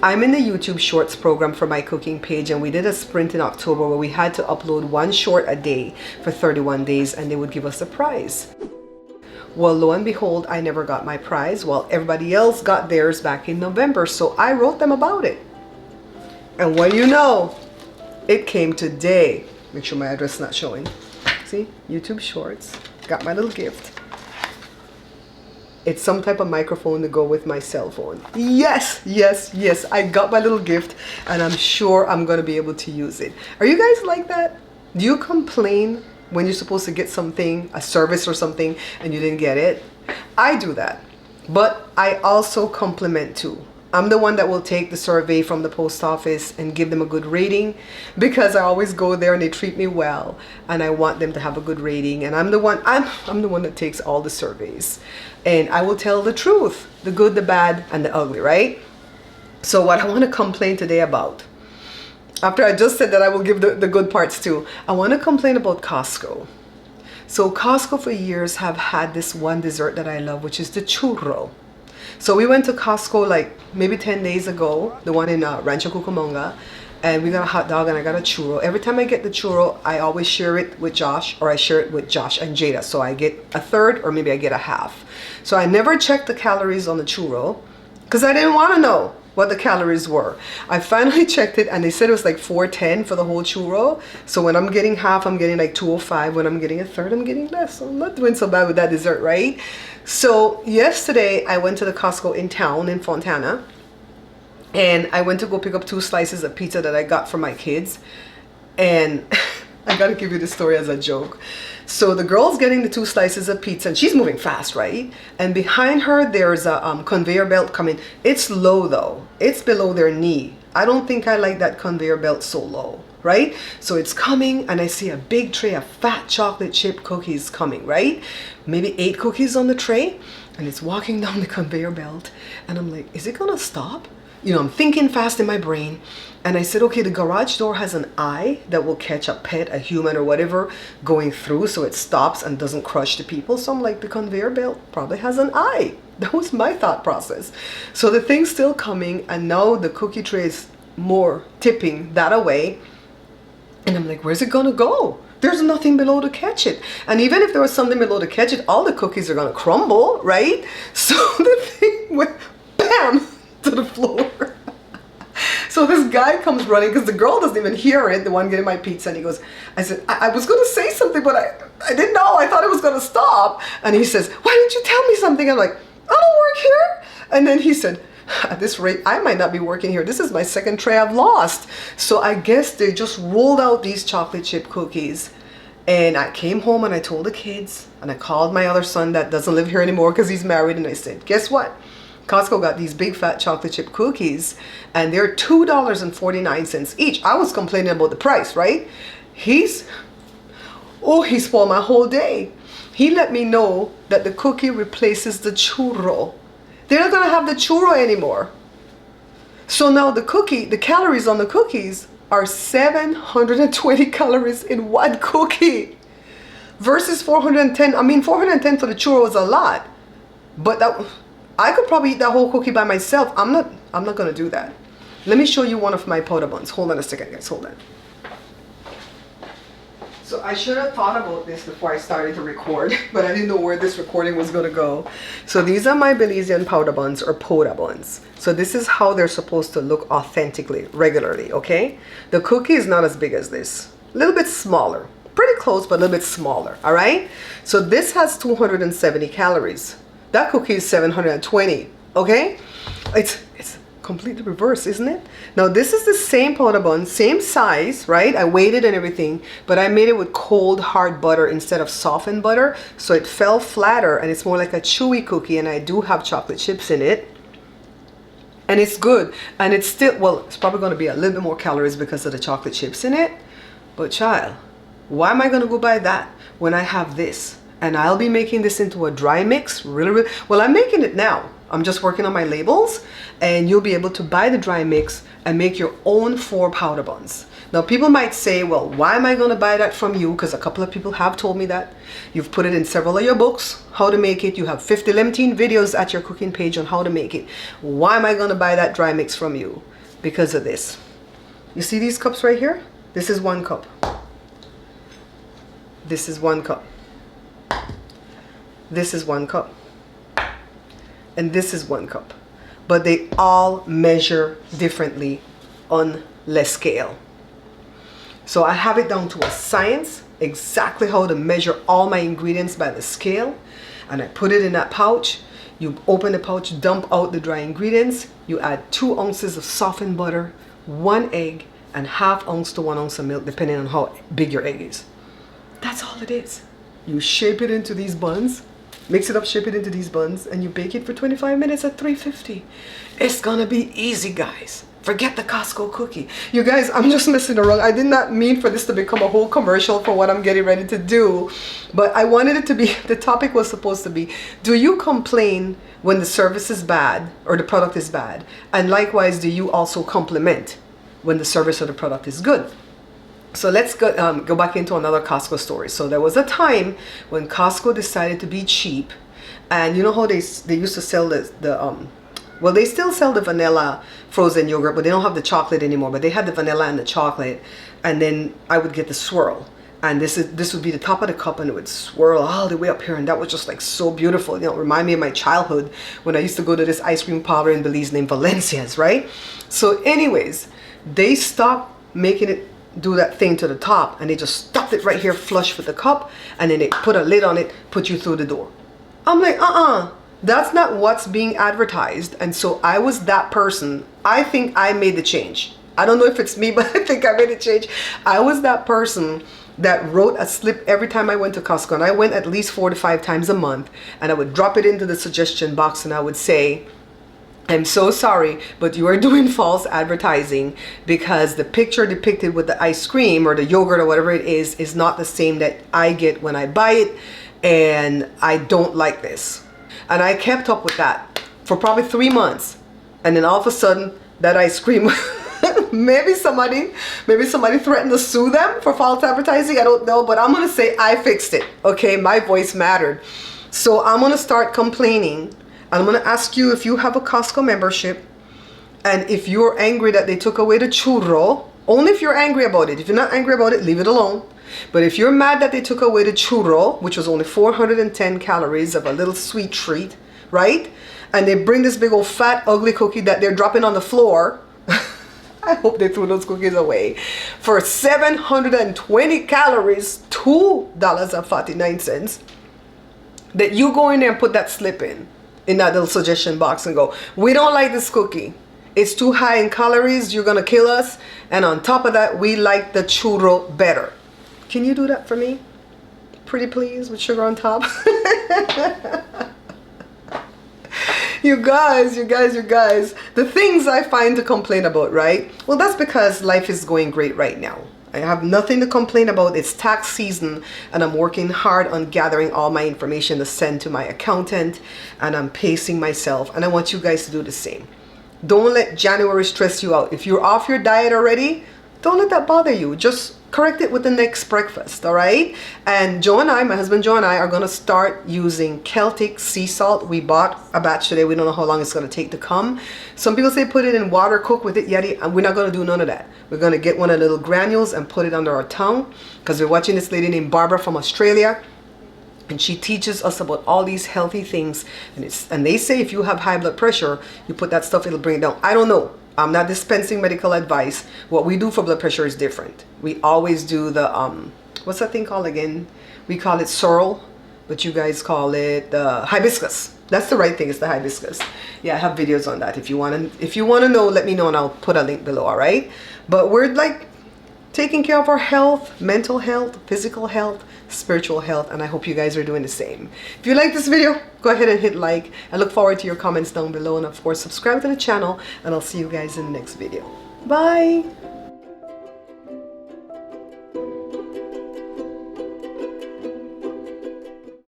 I'm in the YouTube Shorts program for my cooking page, and we did a sprint in October where we had to upload 1 short a day for 31 days, and they would give us a prize. Well, lo and behold, I never got my prize. Well, everybody else got theirs back in November, so I wrote them about it. And what do you know? It came today. Make sure my address is not showing. See? YouTube Shorts. Got my little gift. It's some type of microphone to go with my cell phone. Yes, yes, yes. I got my little gift, and I'm sure I'm going to be able to use it. Are you guys like that? Do you complain when you're supposed to get something, a service or something, and you didn't get it? I do that. But I also compliment too. I'm the one that will take the survey from the post office and give them a good rating, because I always go there and they treat me well, and I want them to have a good rating. And I'm the one that takes all the surveys, and I will tell the truth, the good, the bad, and the ugly, right? So what I want to complain today about, after I just said that I will give the good parts too, I want to complain about Costco. So Costco for years have had this one dessert that I love, which is the churro. So we went to Costco like maybe 10 days ago, the one in Rancho Cucamonga, and we got a hot dog and I got a churro. Every time I get the churro, I always share it with Josh, or I share it with Josh and Jada. So I get a third, or maybe I get a half. So I never checked the calories on the churro because I didn't want to know what the calories were. I finally checked it, and they said it was like 410 for the whole churro. So when I'm getting half, I'm getting like 205. When I'm getting a third, I'm getting less. So I'm not doing so bad with that dessert, right? So yesterday I went to the Costco in town in Fontana, and I went to go pick up 2 slices of pizza that I got for my kids. And I gotta give you this story as a joke. So the girl's getting the 2 slices of pizza, and she's moving fast, right? And behind her there's a conveyor belt coming. It's low though. It's below their knee. I don't think I like that conveyor belt so low, right? So it's coming, and I see a big tray of fat chocolate chip cookies coming, right? Maybe 8 cookies on the tray, and it's walking down the conveyor belt, and I'm like, is it gonna stop? You know, I'm thinking fast in my brain, and I said, okay, the garage door has an eye that will catch a pet, a human, or whatever going through, so it stops and doesn't crush the people. So I'm like, the conveyor belt probably has an eye. That was my thought process. So the thing's still coming, and now the cookie tray is more tipping that away, and I'm like, where's it gonna go? There's nothing below to catch it. And even if there was something below to catch it, all the cookies are gonna crumble, right? So the thing went bam to the floor. So this guy comes running, because the girl doesn't even hear it, the one getting my pizza, and he goes, I said, I was gonna say something, but I didn't know, I thought it was gonna stop. And he says, why didn't you tell me something? I'm like, I don't work here. And then he said, at this rate, I might not be working here. This is my 2nd tray I've lost. So I guess they just rolled out these chocolate chip cookies. And I came home and I told the kids, and I called my other son that doesn't live here anymore because he's married, and I said, guess what? Costco got these big fat chocolate chip cookies, and they're $2.49 each. I was complaining about the price, right? He spoiled my whole day. He let me know that the cookie replaces the churro. They're not gonna have the churro anymore. So now the calories on the cookies are 720 calories in one cookie versus 410. I mean, 410 for the churro is a lot, but that I could probably eat that whole cookie by myself. I'm not gonna do that. Let me show you one of my powder buns. Hold on a second, guys. Hold on. So I should have thought about this before I started to record, but I didn't know where this recording was gonna go. So these are my Belizean powder buns, or powder buns. So this is how they're supposed to look authentically, regularly, okay? The cookie is not as big as this. A little bit smaller. Pretty close, but a little bit smaller, all right? So this has 270 calories. That cookie is 720, okay? It's completely reversed, isn't it? Now this is the same powder bun, same size, right? I weighed it and everything, but I made it with cold hard butter instead of softened butter, so it fell flatter and it's more like a chewy cookie, and I do have chocolate chips in it. And it's good, and it's still, well, it's probably going to be a little bit more calories because of the chocolate chips in it, but child, why am I going to go buy that when I have this? And I'll be making this into a dry mix, really, well, I'm making it now. I'm just working on my labels, and you'll be able to buy the dry mix and make your own 4 powder buns. Now people might say, well, why am I going to buy that from you? Because a couple of people have told me that. You've put it in several of your books, how to make it. You have 50 videos at your cooking page on how to make it. Why am I going to buy that dry mix from you? because of this. You see these cups right here? This is 1 cup. This is 1 cup. This is 1 cup. And this is 1 cup. But they all measure differently on the scale. So I have it down to a science, exactly how to measure all my ingredients by the scale. And I put it in that pouch. You open the pouch, dump out the dry ingredients. You add 2 ounces of softened butter, 1 egg, and ½ ounce to 1 ounce of milk, depending on how big your egg is. That's all it is. You shape it into these buns, mix it up, shape it into these buns, and you bake it for 25 minutes at 350. It's gonna be easy, guys. Forget the Costco cookie. You guys, I'm just messing around. I did not mean for this to become a whole commercial for what I'm getting ready to do, but I wanted it to be, the topic was supposed to be, do you complain when the service is bad or the product is bad? And likewise, do you also compliment when the service or the product is good? So let's go back into another Costco story. So there was a time when Costco decided to be cheap, and you know how they used to sell well, they still sell the vanilla frozen yogurt, but they don't have the chocolate anymore. But they had the vanilla and the chocolate, and then I would get the swirl, and this would be the top of the cup, and it would swirl all the way up here, and that was just like so beautiful. You know, remind me of my childhood when I used to go to this ice cream parlor in Belize named Valencia's, right? So anyways, they stopped making it do that thing to the top, and they just stuffed it right here flush with the cup, and then they put a lid on it, put you through the door. I'm like, that's not what's being advertised. And so I was that person. I think I made the change. I don't know if it's me, but I think I made the change. I was that person that wrote a slip every time I went to Costco, and I went at least 4 to 5 times a month, and I would drop it into the suggestion box, and I would say, I'm so sorry, but you are doing false advertising, because the picture depicted with the ice cream or the yogurt or whatever it is not the same that I get when I buy it, and I don't like this. And I kept up with that for probably 3 months, and then all of a sudden that ice cream maybe somebody threatened to sue them for false advertising. I don't know, but I'm gonna say I fixed it. Okay, my voice mattered. So I'm gonna start complaining. I'm gonna ask you if you have a Costco membership, and if you're angry that they took away the churro. Only if you're angry about it. If you're not angry about it, leave it alone. But if you're mad that they took away the churro, which was only 410 calories of a little sweet treat, right? And they bring this big old fat ugly cookie that they're dropping on the floor. I hope they threw those cookies away. For 720 calories, $2.49. That you go in there and put that slip in that little suggestion box and go, we don't like this cookie. It's too high in calories. You're going to kill us. And on top of that, we like the churro better. Can you do that for me? Pretty please, with sugar on top. You guys, the things I find to complain about, right? Well, that's because life is going great right now. I have nothing to complain about. It's tax season, and I'm working hard on gathering all my information to send to my accountant, and I'm pacing myself, and I want you guys to do the same. Don't let January stress you out. If you're off your diet already, don't let that bother you. Just correct it with the next breakfast, all right? And Joe and I, my husband Joe and I, are going to start using Celtic sea salt. We bought a batch today. We don't know how long it's going to take to come. Some people say put it in water, cook with it, yeti, and we're not going to do none of that. We're going to get one of the little granules and put it under our tongue, because we're watching this lady named Barbara from Australia, and she teaches us about all these healthy things. And they say if you have high blood pressure, you put that stuff, it'll bring it down. I don't know. I'm not dispensing medical advice. What we do for blood pressure is different. We always do the, what's that thing called again? We call it sorrel, but you guys call it hibiscus. That's the right thing, it's the hibiscus. Yeah, I have videos on that. If you want to know, let me know, and I'll put a link below, all right? But we're like taking care of our health, mental health, physical health, spiritual health, and I hope you guys are doing the same. If you like this video, go ahead and hit like. I look forward to your comments down below, and of course subscribe to the channel, and I'll see you guys in the next video. Bye.